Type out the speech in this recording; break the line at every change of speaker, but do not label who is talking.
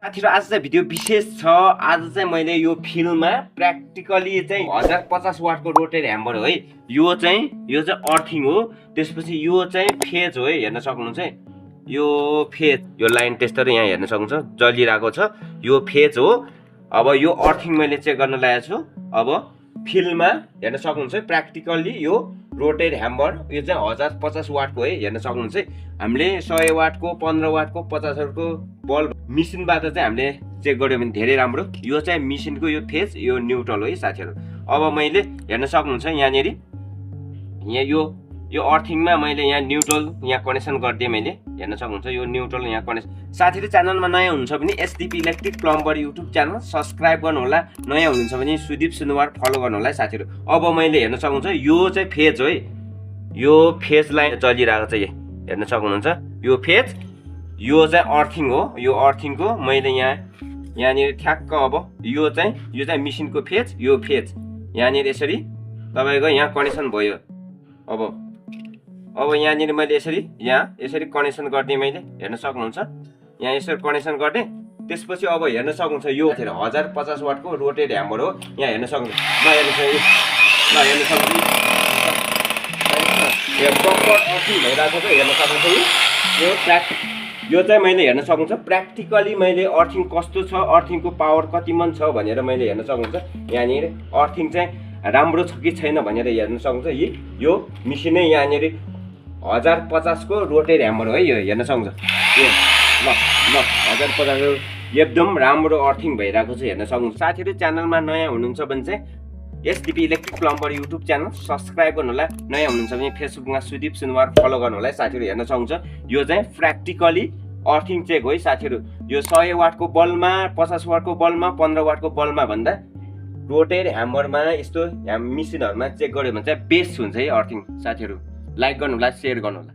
साथीहरु आज चाहिँ भिडियो विशेष छ। आज चाहिँ मैले यो फिल्डमा प्र्याक्टिकली चाहिँ 1050 वाटको रोटेट ह्यामर हो है। यो चाहिँ अर्थिङ हो। त्यसपछि यो चाहिँ फेज हो है, हेर्न सक्नुहुन्छ है। यो फेज, यो लाइन टेस्टर यहाँ हेर्न सक्नुहुन्छ जलिरहेको छ, यो फेज हो। अब यो अर्थिङ मैले चेक गर्न लागेको छु। अब फिल्डमा हेर्न सक्नुहुन्छ है, प्र्याक्टिकली यो रोटेट ह्यामर यो चाहिँ 1050 वाटको है, हेर्न सक्नुहुन्छ है। हामीले 100 वाटको, 15 वाटको, 50 वाटको बल्ब मिसिनबाट चाहिँ हामीले चेक गर्यो भने धेरै राम्रो। यो चाहिँ मिसिनको यो फेज, यो न्युट्रल हो है साथीहरु। अब मैले हेर्न सक्नुहुन्छ यहाँनेरि यहाँ यो अर्थिङमा मैले यहाँ न्युट्रल यहाँ कनेक्सन गरिदिएँ मैले, हेर्न सक्नुहुन्छ यो न्युट्रल यहाँ कनेक्सन। साथीहरु च्यानलमा नयाँ हुनुहुन्छ भने SDP electric plumber YouTube channel subscribe गर्नु होला। नयाँ हुनुहुन्छ भने सुदीप सुनुवार फलो गर्नु होला साथीहरु। अब मैले हेर्न सक्नुहुन्छ यो चाहिँ फेज हो है, यो फेज लाइन चलिरहेको छ, हेर्न सक्नुहुन्छ यो फेज, यो चाहिँ अर्थिङ हो। यो अर्थिङको मैले यहाँनिर ठ्याक्क अब यो चाहिँ मिसिनको फेज, यो फेज यहाँनिर यसरी तपाईको यहाँ कनेक्सन भयो। अब यहाँनिर मैले यसरी कनेक्सन गरिदिएँ मैले, हेर्न सक्नुहुन्छ यहाँ यसरी कनेक्सन गरिदिएँ। त्यसपछि अब हेर्न सक्नुहुन्छ यो 1050 वाटको रोटेट ह्यामर हो। यहाँ हेर्न सक्नुहुन्छ, हेर्न सक्नुहुन्छ यो प्रपर अर्थिङ भइरहेको छ, हेर्न सक्नुहुन्छ यो चाहिँ मैले हेर्न सक्नुहुन्छ प्र्याक्टिकली मैले अर्थिङ कस्तो छ, अर्थिङको पावर कति मन छ भनेर मैले हेर्न सक्नुहुन्छ। यहाँनिर अर्थिङ चाहिँ राम्रो छ कि छैन भनेर हेर्न सक्नुहुन्छ। यो मिसिनै यहाँनिर 1050 को रोटेट ह्यामर हो है, यो हेर्न सक्नुहुन्छ। यो ल 1050 एकदम राम्रो अर्थिङ भइरहेको छ, हेर्न सक्नुहुन्छ। साथीहरु च्यानलमा नयाँ हुनुहुन्छ भने चाहिँ SDP electric plumber YouTube channel subscribe गर्नु होला। नयाँ हुनुहुन्छ भने फेसबुकमा सुदीप सुनुवार फलो गर्नु होला साथीहरु। हेर्न सक्नुहुन्छ यो चाहिँ प्र्याक्टिकली अर्थिङ चेक हो है साथीहरु। यो 100 वाटको बल्बमा, 50 वाटको बल्बमा, 15 वाटको बल्बमा भन्दा रोटेट ह्यामरमा यस्तो मिसिनहरुमा चेक गर्यो भने चाहिँ बेस्ट हुन्छ है अर्थिङ साथीहरु। लाइक गर्नु होला, शेयर गर्नु होला।